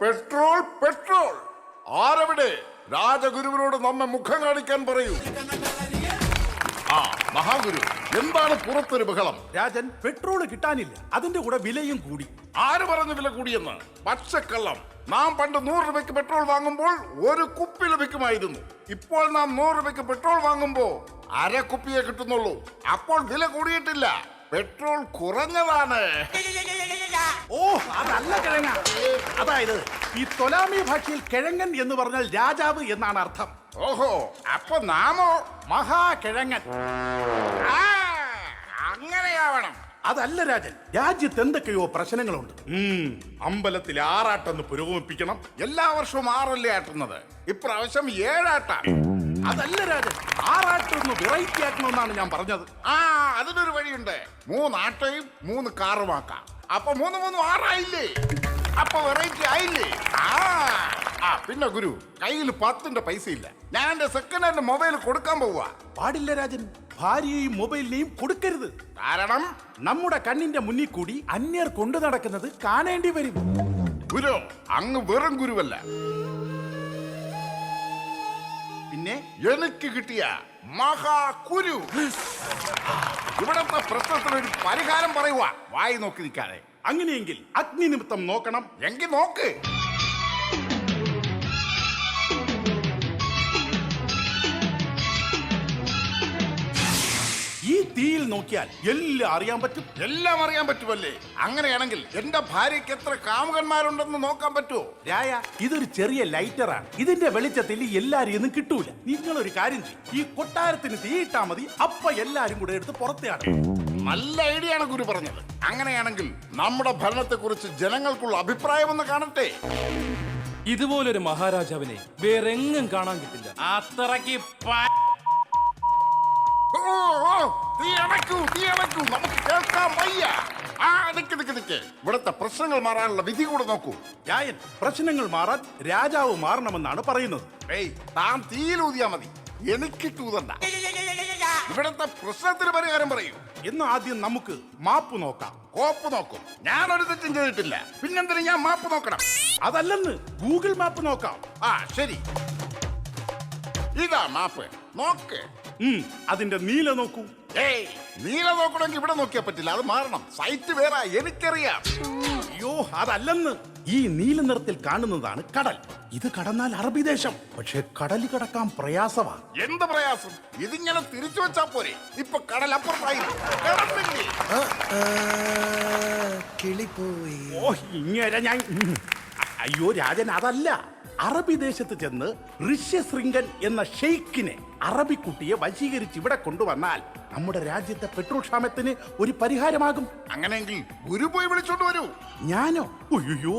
Petrol petrol ആരവിടെ? രാജഗുരുവിനോട് നമ്മെ മുഖം കാണിക്കാൻ പറയൂ. ആ മഹാഗുരു, എന്താണ് പുറത്തൊരു ബഹളം? രാജൻ, പെട്രോൾ കിട്ടാനില്ല, അതിന്റെ കൂടെ വിലയും കൂടി. ആര് പറഞ്ഞു വില കൂടിയെന്ന്? പച്ചക്കള്ളം. നാം പണ്ട് 100 രൂപയ്ക്ക് പെട്രോൾ വാങ്ങുമ്പോൾ ഒരു കുപ്പി ലഭിക്കുമായിരുന്നു. ഇപ്പോൾ നാം 100 രൂപയ്ക്ക് പെട്രോൾ വാങ്ങുമ്പോൾ അര കുപ്പിയെ കിട്ടുന്നുള്ളൂ. അപ്പോൾ വില കൂടിയിട്ടില്ല, പെട്രോൾ കുറഞ്ഞതാണ്. ഓ, അതല്ല കിഴങ്ങ. അതായത് ഈ തൊലാമി ഭാഷയിൽ കിഴങ്ങൻ എന്ന് പറഞ്ഞാൽ രാജാവ് എന്നാണ് അർത്ഥം. ഓഹോ, അപ്പൊ നാമോ മഹാകിഴങ്ങൻ. അങ്ങനെയാവണം. അതല്ല രാജൻ, രാജ്യത്ത് എന്തൊക്കെയോ പ്രശ്നങ്ങളുണ്ട്. അമ്പലത്തിൽ ആറാട്ടെന്ന് പുരോഗമിപ്പിക്കണം. എല്ലാ വർഷവും 6 ആട്ടുന്നത്, ഇപ്രാവശ്യം 7 ആട്ടാണ്. അതല്ല രാജൻ, ആറാട്ടൊന്ന് വെറൈറ്റി ആക്കണമെന്നാണ് ഞാൻ പറഞ്ഞത്. അതിനൊരു വഴിയുണ്ട്. 3 ആട്ടയും 3 കാറും ആക്കാം. അപ്പൊ 3 3 6 അപ്പൊ വെറൈറ്റി ആയില്ലേ? പിന്നെ ഗുരു, കയ്യിൽ 10ന്റെ പൈസ ഇല്ല. ഞാൻ എന്റെ സെക്കൻഡ് ഹാൻഡ് മൊബൈൽ കൊടുക്കാൻ പോവാ. പാടില്ല രാജൻ, ഭാര്യയെയും മൊബൈലിനെയും കൊടുക്കരുത്. കാരണം നമ്മുടെ കണ്ണിന്റെ മുന്നിൽ കൂടി അന്യർ കൊണ്ടു നടക്കുന്നത് കാണേണ്ടി വരും. ഗുരു, അങ്ങ് വെറും ഗുരുവല്ല, പിന്നെ എനിക്ക് കിട്ടിയ മഹാകുരു. ഇവിടത്തെ പ്രശ്നത്തിനൊരു പരിഹാരം പറയുക, വായി നോക്കി നിൽക്കാതെ. അങ്ങനെയെങ്കിൽ അഗ്നി നിമിത്തം നോക്കണം. എങ്കിൽ നോക്ക്. ഈ തീയിൽ നോക്കിയാൽ എല്ലാം അറിയാൻ പറ്റും. എല്ലാം അറിയാൻ പറ്റുമല്ലേ? അങ്ങനെയാണെങ്കിൽ എന്റെ ഭാര്യയ്ക്ക് എത്ര കാമുകന്മാരുണ്ടെന്ന് നോക്കാൻ പറ്റുമോ? രായ, ഇതൊരു ചെറിയ ലൈറ്ററാണ്. ഇതിന്റെ വെളിച്ചത്തിൽ എല്ലാരും ഒന്നും കിട്ടൂല. നിങ്ങളൊരു കാര്യം ചെയ്യും, ഈ കൊട്ടാരത്തിന് തീയിട്ടാ മതി, അപ്പൊ എല്ലാരും കൂടെ എടുത്ത് പുറത്തെയാണ്. നല്ല ഐഡിയ ആണ് ഗുരു പറഞ്ഞത്. അങ്ങനെയാണെങ്കിൽ നമ്മുടെ ഭരണത്തെ കുറിച്ച് ജനങ്ങൾക്കുള്ള അഭിപ്രായം ഒന്ന് കാണട്ടെ. ഇതുപോലൊരു മഹാരാജാവിനെ വേറെങ്ങും കാണാൻ കിട്ടില്ല. അത്രയ്ക്ക് നമുക്ക് കേൾക്കാൻ വയ്യ. ഇവിടുത്തെ പ്രശ്നങ്ങൾ മാറാനുള്ള വിധി കൂടെ നോക്കൂ. രായൻ, പ്രശ്നങ്ങൾ മാറാൻ രാജാവ് മാറണമെന്നാണ് പറയുന്നത്. താൻ തീയിലൂതിയാ മതി, എനിക്കിട്ടൂതണ്ട. ഇവിടുത്തെ പ്രശ്നത്തിന് പരിഹാരം പറയൂ. എന്ന് ആദ്യം നമുക്ക് മാപ്പ് നോക്കാം. കോപ്പ് നോക്കും. ഞാനൊരു തെറ്റും ചെയ്തിട്ടില്ല, പിന്നെന്തിനും ഞാൻ മാപ്പ് നോക്കണം? അതല്ലെന്ന്, ഗൂഗിൾ മാപ്പ് നോക്കാം. ശരി, ഇതാ മാപ്പ്, നോക്ക്. അതിന്റെ നീല നോക്കൂ. നീല നോക്കണമെങ്കിൽ ഇവിടെ നോക്കിയാ പറ്റില്ല, അത് മാറണം. സൈറ്റ് വേറെ, എനിക്കറിയാം. അയ്യോ, അതല്ലെന്ന്. ഈ നീല നിറത്തിൽ കാണുന്നതാണ് കടൽ. ഇത് കടന്നാൽ അറബി ദേശം. പക്ഷെ കടൽ കടക്കാൻ പ്രയാസമാ. എന്ത് പ്രയാസം? ഇതിങ്ങനെ തിരിച്ചു വെച്ചാ പോരെ? ഇപ്പൊ കടൽ അപ്പുറത്തായി കിടന്നില്ലേ? കിളിപ്പോയി. ഓ, ഇങ്ങനെ ഞാൻ അയ്യോ രാജൻ, അതല്ല. അറബി ദേശത്ത് ചെന്ന് ഋഷ്യശൃംഗൻ എന്ന ഷെയ്ഖിനെ, അറബിക്കുട്ടിയെ വശീകരിച്ച് ഇവിടെ കൊണ്ടുവന്നാൽ നമ്മുടെ രാജ്യത്തെ പെട്രോൾ ക്ഷാമത്തിന് ഒരു പരിഹാരമാകും. അങ്ങനെയെങ്കിൽ ഗുരു പോയി വിളിച്ചോണ്ട് വരൂ. ഞാനോ? അയ്യോ,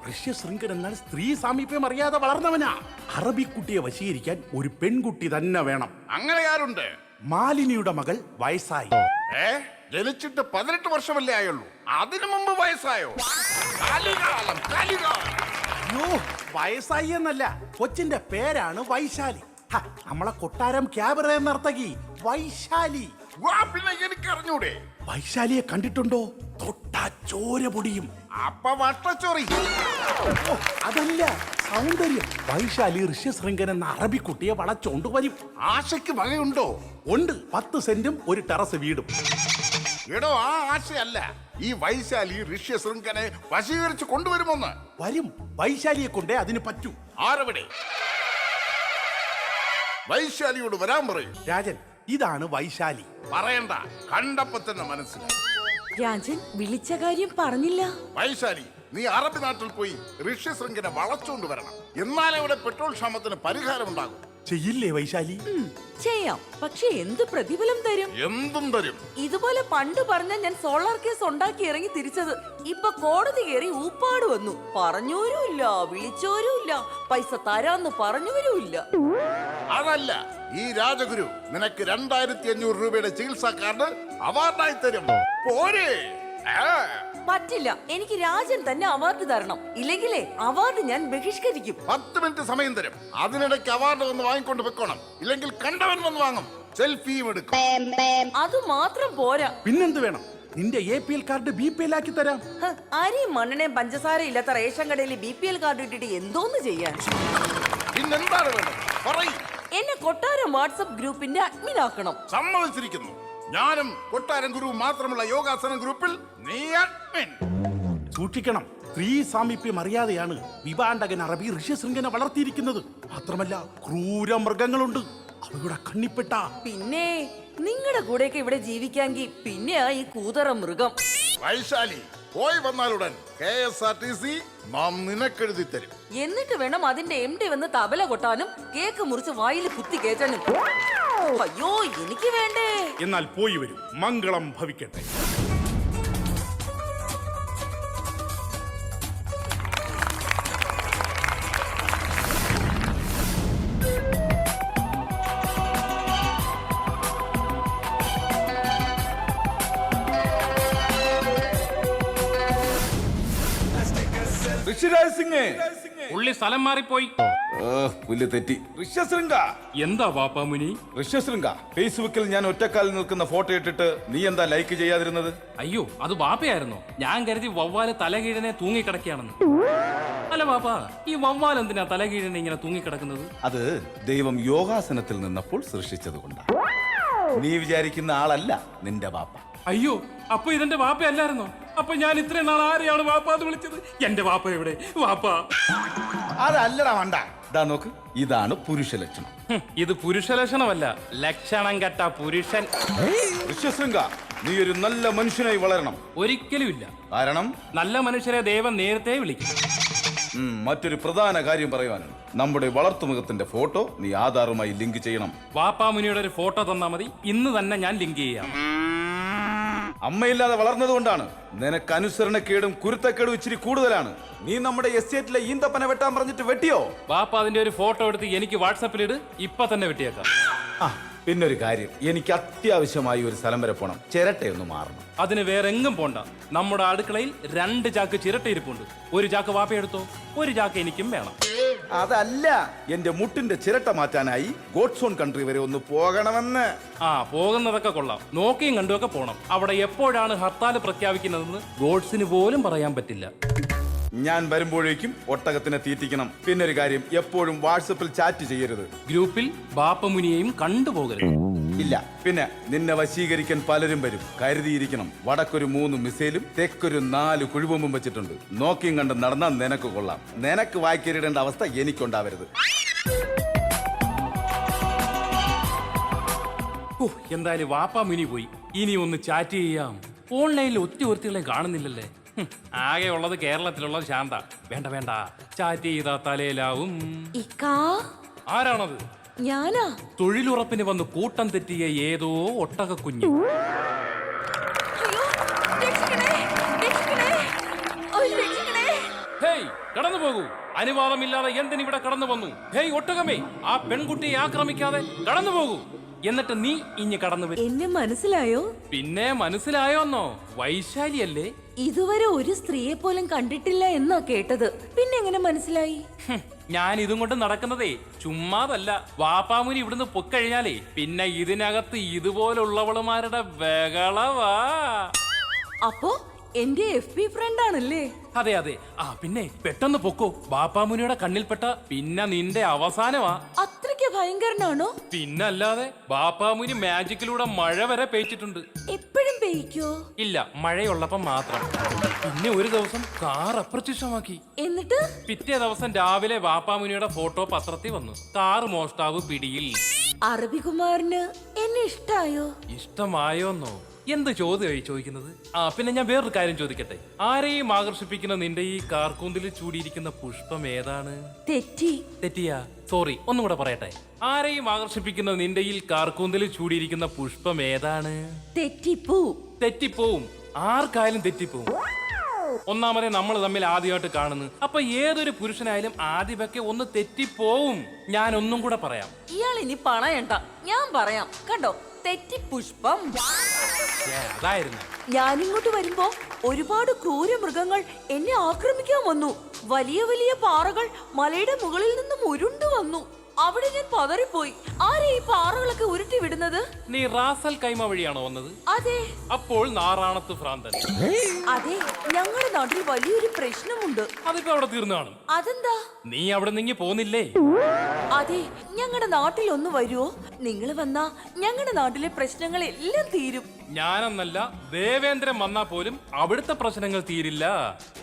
ഋഷ്യശൃംഗൻ എന്നാൽ സ്ത്രീ സാമീപ്യം അറിയാതെ വളർന്നവനാ. അറബിക്കുട്ടിയെ വശീകരിക്കാൻ ഒരു പെൺകുട്ടി തന്നെ വേണം. അങ്ങനെ ആരുണ്ട്? മാലിനിയുടെ മകൾ വയസ്സായി. ജനിച്ചിട്ട് 18 വർഷമല്ലേ ആയുള്ളൂ, അതിനു മുമ്പ് വയസ്സായോ? കലികാലം, കലികാലം. അയ്യോ, വയസ്സായി എന്നല്ല, കൊച്ചിന്റെ പേരാണ് വൈശാലി. നമ്മളെ കൊട്ടാരം ക്യാബറ നർത്തകി വൈശാലി. പിന്നെ എനിക്ക് അറിഞ്ഞൂടെ? വൈശാലിയെ കണ്ടിട്ടുണ്ടോ? തൊട്ടാ ചോര പൊടിയും. അപ്പ വട്ടച്ചോറി. അതല്ല, സൗന്ദര്യം. വൈശാലി ഋഷ്യശൃംഗൻ എന്ന അറബിക്കുട്ടിയെ വളച്ചോണ്ട് വരും. ആശയ്ക്ക് വകയുണ്ടോ? ഉണ്ട്, 10 സെന്റും ഒരു ടെറസ് വീടും. എടോ, ആ ആശയല്ല. ഈ വൈശാലി ഋഷ്യശൃംഗനെ വശീകരിച്ച് കൊണ്ടുവരുമോന്ന്? വരും. വൈശാലിയെ കൊണ്ടേ അതിന് പറ്റൂ. ആരവിടെ? വൈശാലിയോട് വരാൻ പറയൂ. രാജൻ, ഇതാണ് വൈശാലി. പറയണ്ട, കണ്ടപ്പോ തന്നെ മനസ്സിലായി. രാജൻ വിളിച്ച കാര്യം പറഞ്ഞില്ല. വൈശാലി, നീ അറബി നാട്ടിൽ പോയി ഋഷ്യശൃംഗനെ വളച്ചുകൊണ്ട് വരണം. എന്നാലേ ഇവിടെ പെട്രോൾ ക്ഷാമത്തിന് പരിഹാരം ഉണ്ടാകും. ചെയ്യില്ലേ വൈശാലി? ചെയ്യാം, പക്ഷെ എന്ത് പ്രതിഫലം തരും? എന്തും തരും. ഇതുപോലെ പണ്ട് പറഞ്ഞ ഞാൻ സോളാർ കേസ് ഉണ്ടാക്കി ഇറങ്ങി തിരിച്ചത്. ഇപ്പൊ കോടതി കയറി ഊപ്പാട് വന്നു. പറഞ്ഞോരുമില്ല, വിളിച്ചോരുമില്ല, പൈസ തരാന്ന് പറഞ്ഞവരുമില്ല. അതല്ല, ഈ രാജഗുരു നിനക്ക് 2500 രൂപയുടെ ചികിത്സാ കാർഡ് അവാർഡായി തരും. പോരെ? പറ്റില്ല, എനിക്ക് രാജൻ തന്നെ അവാർഡ് തരണം. ഇല്ലെങ്കിലേ അവാർഡ് ഞാൻ ബഹിഷ്കരിക്കും. 10 മിനിറ്റ് സമയം തരും. അതിനിടയ്ക്ക് അവാർഡ് വന്ന് വാങ്ങിക്കൊണ്ട് വെക്കണം. ഇല്ലെങ്കിൽ കണ്ടവൻ വന്ന് വാങ്ങും, സെൽഫിയും എടുക്കും. അത് മാത്രം പോരാ. പിന്നെന്ത് വേണം? നിന്റെ APL കാർഡ് BPL ആക്കി തരാം. ഹ, അരിയും മണ്ണെണ്ണയും പഞ്ചസാരയും ഇല്ലാത്ത റേഷൻ കടയിൽ BPL കാർഡ് ഇട്ടിട്ട് എന്തോന്ന് ചെയ്യാൻ? പിന്നെന്താണ് വേണ്ടത്? പറയ്. എന്നെ കൊട്ടാരം വാട്സപ്പ് ഗ്രൂപ്പിന്റെ അഡ്മിൻ ആക്കണം. സമ്മതിച്ചിരിക്കുന്നു. ഞാനും കൊട്ടാരം ഗുരു മാത്രമുള്ള യോഗാസനം ഗ്രൂപ്പിൽ നീ അഡ്മിൻ. സൂക്ഷിക്കണം. സ്ത്രീ സാമീപ്യം അറിയാതെയാണ് വിവാണ്ടകൻ അറബി ഋഷ്യശൃംഖനെ വളർത്തിയിരിക്കുന്നത്. മാത്രമല്ല ക്രൂര മൃഗങ്ങളുണ്ട് അവയുടെ കണ്ണിപ്പെട്ട. പിന്നെ നിങ്ങളുടെ കൂടെയൊക്കെ ഇവിടെ ജീവിക്കാമെങ്കിൽ പിന്നെയാ ഈ കൂതറ മൃഗം. വൈശാലി പോയി വന്നാലുടൻ KSRTC നാം നിനക്കെഴുതി തരും. എന്നിട്ട് വേണം അതിന്റെ MD വന്ന് തബല കൊട്ടാനും കേക്ക് മുറിച്ച് വായിൽ കുത്തി കേറ്റാനും. അയ്യോ എനിക്ക് വേണ്ടേ. എന്നാൽ പോയി വരും. മംഗളം ഭവിക്കട്ടെ. ഋഷിരാജ് സിംഗ് പുള്ളി സ്ഥലം മാറിപ്പോയി. പുല്ല് തെറ്റി. ഋഷ്യശൃംഗ എന്താ വാപ്പാമുനി? ഋഷ്യശൃംഗ ഫേസ്ബുക്കിൽ ഞാൻ ഒറ്റക്കാലിൽ നിൽക്കുന്ന ഫോട്ടോ ഇട്ടിട്ട് നീ എന്താ ലൈക്ക് ചെയ്യാതിരുന്നത്? അയ്യോ അത് വാപ്പയായിരുന്നോ? ഞാൻ കരുതി വവ്വാല് തലകീഴനെ തൂങ്ങിക്കിടക്കുകയാണെന്ന്. അല്ല വാപ്പ, ഈ വവ്വാൽ എന്തിനാ തലകീഴനെ ഇങ്ങനെ തൂങ്ങിക്കിടക്കുന്നത്? അത് ദൈവം യോഗാസനത്തിൽ നിന്നപ്പോൾ സൃഷ്ടിച്ചത് കൊണ്ടാ. നീ വിചാരിക്കുന്ന ആളല്ല നിന്റെ ബാപ്പ. അയ്യോ അപ്പൊ ഇതെന്റെ വാപ്പയല്ലായിരുന്നോ? അപ്പൊ ഞാൻ ഇത്രയും നാൾ ആരെയാണ് വാപ്പ എന്ന് വിളിച്ചത്? എന്റെ വാപ്പ എവിടെ? വാപ്പ അതല്ലടാ വേണ്ട. ഇതാ നോക്ക്, ഇതാണ് പുരുഷ ലക്ഷണം. ഇത് പുരുഷ ലക്ഷണമല്ല, ലക്ഷണം കെട്ട പുരുഷൻ. ഋഷ്യശൃംഗ നീ ഒരു നല്ല മനുഷ്യനായി വളരണം. ഒരിക്കലും ഇല്ല. കാരണം നല്ല മനുഷ്യരെ ദൈവം നേരത്തെ വിളിക്കും. മറ്റൊരു പ്രധാന കാര്യം പറയുവാനാണ്. നമ്മുടെ വളർത്തുമൃഗത്തിന്റെ ഫോട്ടോ നീ ആധാറുമായി ലിങ്ക് ചെയ്യണം. വാപ്പാമുനിയുടെ ഒരു ഫോട്ടോ തന്നാ മതി, ഇന്ന് തന്നെ ഞാൻ ലിങ്ക് ചെയ്യാം. അമ്മയില്ലാതെ വളർന്നതുകൊണ്ടാണ് നിനക്ക് അനുസരണക്കേടും കുരുത്തക്കേടും ഇച്ചിരി കൂടുതലാണ്. നീ നമ്മുടെ എസ്റ്റേറ്റിലെ ഈന്തപ്പന വെട്ടാൻ പറഞ്ഞിട്ട് വെട്ടിയോ? വാപ്പ അതിന്റെ ഒരു ഫോട്ടോ എടുത്ത് എനിക്ക് വാട്സാപ്പിലിട്, ഇപ്പൊ തന്നെ വെട്ടിയേക്കാം. ആ പിന്നൊരു കാര്യം, എനിക്ക് അത്യാവശ്യമായി ഒരു സ്ഥലം വരെ പോണം. ചിരട്ടയൊന്ന് മാറണം. അതിന് വേറെ എങ്ങും പോണ്ട. നമ്മുടെ അടുക്കളയിൽ 2 ചാക്ക് ചിരട്ട ഇരിപ്പുണ്ട്. ഒരു ചാക്ക് വാപ്പ എടുത്തോ, ഒരു ചാക്ക് എനിക്കും വേണം. അതല്ല, എന്റെ മുട്ടിന്റെ ചിരട്ട മാറ്റാനായി ഗോഡ്സോൺ കൺട്രി വരെ ഒന്ന് പോകണമെന്ന്. ആ പോകുന്നതൊക്കെ കൊള്ളാം. നോക്കിയും കണ്ടുമൊക്കെ പോണം. അവിടെ എപ്പോഴാണ് ഹർത്താൽ പ്രഖ്യാപിക്കുന്നതെന്ന് ഗോഡ്സിന് പോലും പറയാൻ പറ്റില്ല. ഞാൻ വരുമ്പോഴേക്കും ഒട്ടകത്തിനെ തീറ്റിക്കണം. പിന്നൊരു കാര്യം, എപ്പോഴും വാട്സപ്പിൽ ചാറ്റ് ചെയ്യരുത്. ഗ്രൂപ്പിൽ ബാപ്പമുനിയെയും കണ്ടുപോകരുത്. ഇല്ല, പിന്നെ നിന്നെ വശീകരിക്കാൻ പലരും വരും. കരുതിയിരിക്കണം. വടക്കൊരു 3 മിസൈലും തെക്കൊരു 4 കുഴിബോംബും വെച്ചിട്ടുണ്ട്. നോക്കിയും കണ്ട് നടന്നാൽ നിനക്ക് കൊള്ളാം. നിനക്ക് വായിക്കേറിടേണ്ട അവസ്ഥ എനിക്കുണ്ടാവരുത്. എന്തായാലും വാപ്പാമുനി പോയി. ഇനി ഒന്ന് ചാറ്റ് ചെയ്യാം. ഓൺലൈനിൽ ഒത്തിരി കാണുന്നില്ലല്ലേ. ആകെ ഉള്ളത് കേരളത്തിലുള്ള ശാന്ത. വേണ്ട വേണ്ട, ചാറ്റ് ചെയ്താ തലയിലാവും. ആരാണത്? ഞാനാ. തൊഴിലുറപ്പിന് വന്ന് കൂട്ടം തെറ്റിയ ഏതോ ഒട്ടക കുഞ്ഞ്. ഹേയ് കടന്നു പോകൂ. അനുവാദമില്ലാതെ എന്തിനിവിടെ കടന്നു വന്നു? ഹേയ് ഒട്ടകമേ, ആ പെൺകുട്ടിയെ ആക്രമിക്കാതെ കടന്നു പോകൂ. എന്നിട്ട് നീ ഇഞ്ഞ് കടന്നു വരും. എന്നെ മനസ്സിലായോ? പിന്നെ മനസ്സിലായോന്നോ? വൈശാലിയല്ലേ? ഇതുവരെ ഒരു സ്ത്രീയെ പോലും കണ്ടിട്ടില്ല എന്നാ കേട്ടത്. പിന്നെ എങ്ങനെ മനസ്സിലായി? ഞാൻ ഇതും കൊണ്ട് നടക്കുന്നതേ ചുമ്മാതല്ല. വാപ്പാമുനി ഇവിടുന്ന് പൊക്കഴിഞ്ഞാലേ പിന്നെ ഇതിനകത്ത് ഇതുപോലുള്ളവളുമാരുടെ ബഹളവാ. അപ്പോ എന്റെ FB ഫ്രണ്ട് ആണല്ലേ? അതെ അതെ. ആ പിന്നെ പെട്ടെന്ന് പൊക്കോ. ബാപ്പാമുനിയുടെ കണ്ണിൽപ്പെട്ട പിന്നെ നിന്റെ അവസാനമാ. അത്രയ്ക്ക് ഭയങ്കരനാണോ? പിന്നല്ലാതെ. ബാപ്പാമുനി മാജിക്കിലൂടെ മഴ വരെ പെയ്ച്ചിട്ടുണ്ട്. എപ്പോഴും പെയ്ക്കോ? ഇല്ല, മഴയുള്ളപ്പം മാത്രം. പിന്നെ ഒരു ദിവസം കാർ അപ്രത്യക്ഷമാക്കി. എന്നിട്ട് പിറ്റേ ദിവസം രാവിലെ ബാപ്പാമുനിയുടെ ഫോട്ടോ പത്രത്തിൽ വന്നു. കാർ മോഷ്ടാവ് പിടിയിൽ. അറബികുമാറിന് എന്നെ ഇഷ്ടായോ? ഇഷ്ടമായോന്നോ? എന്ത് ചോദ്യമായി ചോദിക്കുന്നത്? ആ പിന്നെ ഞാൻ വേറൊരു കാര്യം ചോദിക്കട്ടെ. ആരെയും ആകർഷിപ്പിക്കുന്ന നിന്റെ ഈ കാർക്കൂന്തിൽ ചൂടിയിരിക്കുന്ന പുഷ്പം ഏതാണ്? തെറ്റിയാ? സോറി, ഒന്നും കൂടെ പറയട്ടെ. ആരെയും ആകർഷിപ്പിക്കുന്ന നിന്റെ ഈ കാർക്കൂന്തിൽ ചൂടിയിരിക്കുന്ന പുഷ്പം ഏതാണ്? തെറ്റിപ്പോവും. ആർക്കായാലും തെറ്റിപ്പോവും. ഒന്നാമതേ നമ്മൾ തമ്മിൽ ആദ്യമായിട്ട് കാണുന്നു. അപ്പൊ ഏതൊരു പുരുഷനായാലും ആദ്യമൊക്കെ ഒന്ന് തെറ്റിപ്പോവും. ഞാൻ ഒന്നും കൂടെ പറയാം. ഇയാൾ ഇനി പണയണ്ട, ഞാൻ പറയാം. കണ്ടോ, തെറ്റിപ്പുഷ്പം. അതായിരുന്നു. ഞാനിങ്ങോട്ട് വരുമ്പോ ഒരുപാട് ക്രൂര മൃഗങ്ങൾ എന്നെ ആക്രമിക്കാൻ വന്നു. വലിയ വലിയ പാറകൾ മലയുടെ മുകളിൽ നിന്നും ഉരുണ്ടു വന്നു. അവിടെ ഞാൻ പതറിപ്പോയി. ആരെ ഈ പാറകളൊക്കെ ഉരുട്ടി വിടുന്നത്? നീ റാസൽ കൈമ വഴിയാണോ വന്നത്? അതെ അപ്പോൾ നാറാണത്ത് ഭ്രാന്തൻ. അതെ, ഞങ്ങളുടെ നാട്ടിൽ വലിയൊരു പ്രശ്നമുണ്ട്. അതിപ്പോ അവിടെ തീർന്നു കാണും. അതെന്താ? നീ അവിടെ നിന്ന് പോന്നില്ലേ? അതെ, ഞങ്ങളുടെ നാട്ടിൽ ഒന്ന് വരുവോ? നിങ്ങൾ വന്നാ ഞങ്ങളുടെ നാട്ടിലെ പ്രശ്നങ്ങളെല്ലാം തീരും. ഞാനെന്നല്ല, ദേവേന്ദ്രൻ വന്നാ പോലും അവിടുത്തെ പ്രശ്നങ്ങൾ തീരില്ല.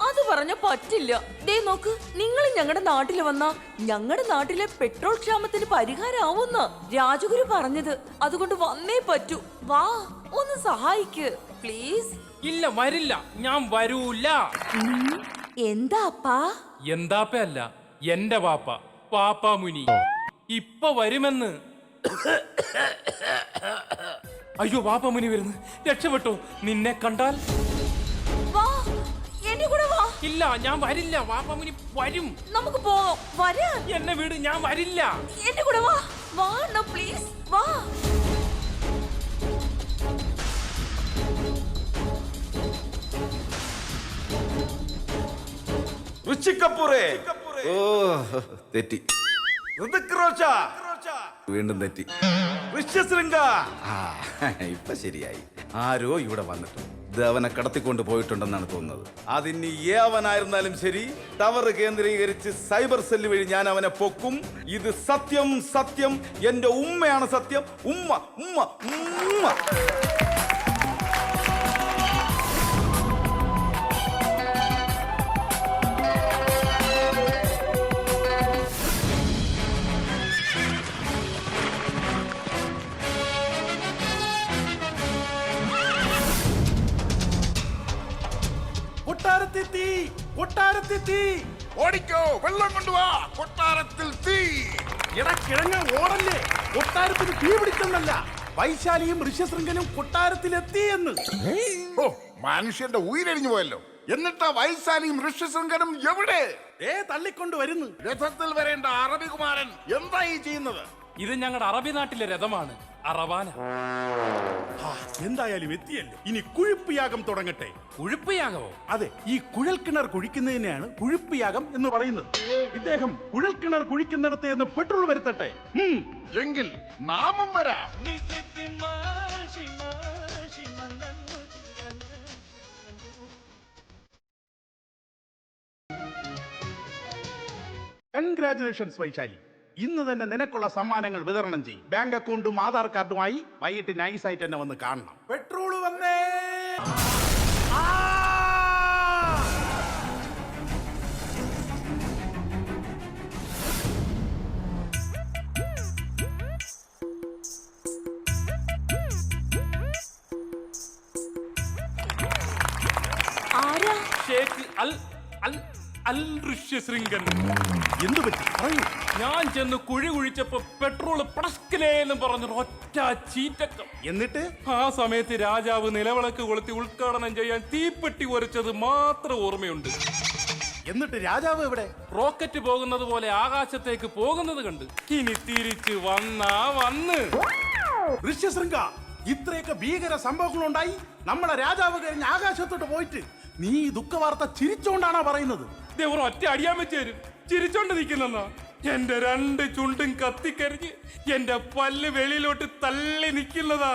അത് പറഞ്ഞ പറ്റില്ല. ദേ നോക്ക്, നിങ്ങൾ ഞങ്ങളുടെ നാട്ടിൽ വന്നാ ഞങ്ങളുടെ നാട്ടിലെ പെട്രോൾ ക്ഷാമത്തിന് പരിഹാരമാവുന്ന രാജഗുരു പറഞ്ഞത്. അതുകൊണ്ട് വന്നേ പറ്റൂ. വാ, ഒന്ന് സഹായിക്ക് പ്ലീസ്. ഇല്ല, വരില്ല, ഞാൻ വരൂല. എന്താ അപ്പാ? എന്താപ്പ അല്ല, എന്റെ വാപ്പ പാപ്പാ മുനി ഇപ്പൊ വരുമെന്ന്. അയ്യോ, പാപ്പ മുനി വരുന്നു. രക്ഷപ്പെട്ടോ, നിന്നെ കണ്ടാൽ. വാ, എന്റെ കൂടെ വാ. ഇല്ല, ഞാൻ വരില്ല. പാപ്പ മുനി വരും. നമുക്ക് പോവാം. വരാൻ. എന്നെ വീട്, ഞാൻ വരില്ല. എന്റെ കൂടെ വാ. വാ അണ്ണാ, പ്ലീസ് വാ. ഋഷിക്കപ്പൂറേ. ഓ, തെറ്റി. ഋതിക് റോഷ. വീണ്ടും തെറ്റി. ഋഷ്യശൃംഗ. ആ, ഇപ്പൊ ശരിയായി. ആരോ ഇവിടെ വന്നിട്ടുണ്ട്. ഇത് അവനെ കടത്തിക്കൊണ്ട് പോയിട്ടുണ്ടെന്നാണ് തോന്നുന്നത്. അതിന് ഏവനായിരുന്നാലും ശരി, ടവർ കേന്ദ്രീകരിച്ച് സൈബർ സെല്ല് വഴി ഞാൻ അവനെ പൊക്കും. ഇത് സത്യം, സത്യം. എന്റെ ഉമ്മയാണ് സത്യം. ഉമ്മ ഉമ്മ ഉമ്മ. കൊട്ടാരത്തിൽ തീ, കൊട്ടാരത്തിൽ തീ. ഓടിക്കോ, വെള്ളം കൊണ്ടുവാ. കൊട്ടാരത്തിൽ തീ. ഇടക്കിഴങ്ങ ഓടല്ലേ, കൊട്ടാരത്തിന് തീ പിടിച്ചെന്നല്ല, വൈശാലിയും ഋഷ്യശൃംഗനും കൊട്ടാരത്തിലെത്തി എന്ന്. ഓ, മനുഷ്യന്റെ ഉയരഴിഞ്ഞു പോയല്ലോ. എന്നിട്ടാ വൈശാലിയും ഋഷ്യശൃംഗനും എവിടെ? തള്ളിക്കൊണ്ട് വരുന്നു. രഥത്തിൽ വരേണ്ട അറബികുമാരൻ എന്താ ഈ ചെയ്യുന്നത്? ഇത് ഞങ്ങളുടെ അറബി നാട്ടിലെ രഥമാണ്, അറവാന. എന്തായാലും എത്തിയല്ലേ, ഇനി കുഴിപ്പ് യാഗം തുടങ്ങട്ടെ. ഉഴുപ്പ് യാഗമോ? അതെ, ഈ കുഴൽ കിണർ കുഴിക്കുന്നതിനെയാണ് കുഴിപ്പ് യാഗം എന്ന് പറയുന്നത്. ഇദ്ദേഹം കുഴൽ കിണർ കുഴിക്കുന്നിടത്ത് എന്ന് പെട്രോൾ വരുത്തട്ടെ. എങ്കിൽ നാമം വരാം. കൺഗ്രാറ്റുലേഷൻസ് വൈശാലി. ഇന്ന് തന്നെ നിനക്കുള്ള സമ്മാനങ്ങൾ വിതരണം ചെയ്യും. ബാങ്ക് അക്കൗണ്ടും ആധാർ കാർഡുമായി വൈകിട്ട് നൈസായിട്ട് തന്നെ വന്ന് കാണണം. പെട്രോൾ വന്നേ. ആരാ? ഷേഖ് അൽ അൽ അൽ ഋഷ്യശൃംഗൻ. എന്തു പറ്റി പറയൂ. ഞാൻ ചെന്ന് കുഴി കുഴിച്ചപ്പോ പെട്രോൾ പടസ്കലേന്ന് പറഞ്ഞു ഒറ്റ ചീറ്റക്കം. എന്നിട്ട് ആ സമയത്ത് രാജാവ് നിലവിളക്ക് കൊളുത്തി ഉദ്ഘാടനം ചെയ്യാൻ തീപ്പെട്ടി ഉരച്ചത് മാത്രം ഓർമ്മയുണ്ട്. എന്നിട്ട് രാജാവ് എവിടെ? റോക്കറ്റ് പോകുന്നത് പോലെ ആകാശത്തേക്ക് പോകുന്നത് കണ്ട്. ഇനി തിരിച്ചു വന്ന് ഋഷ്യശൃംഗ, ഇത്രയൊക്കെ ഭീകര സംഭവങ്ങളുണ്ടായി നമ്മളെ രാജാവ് കഴിഞ്ഞ് ആകാശത്തോട്ട് പോയിട്ട് നീ ദുഃഖവാർത്ത ചിരിച്ചോണ്ടാണോ പറയുന്നത്? ഒറ്റ അടിയാൻ വെച്ചേരും ചിരിച്ചോണ്ട് നിൽക്കുന്ന എന്റെ രണ്ട് ചുണ്ടും കത്തിക്കരിഞ്ഞ് എന്റെ പല്ല് വെളിയിലോട്ട് തള്ളി നിൽക്കുന്നതാ.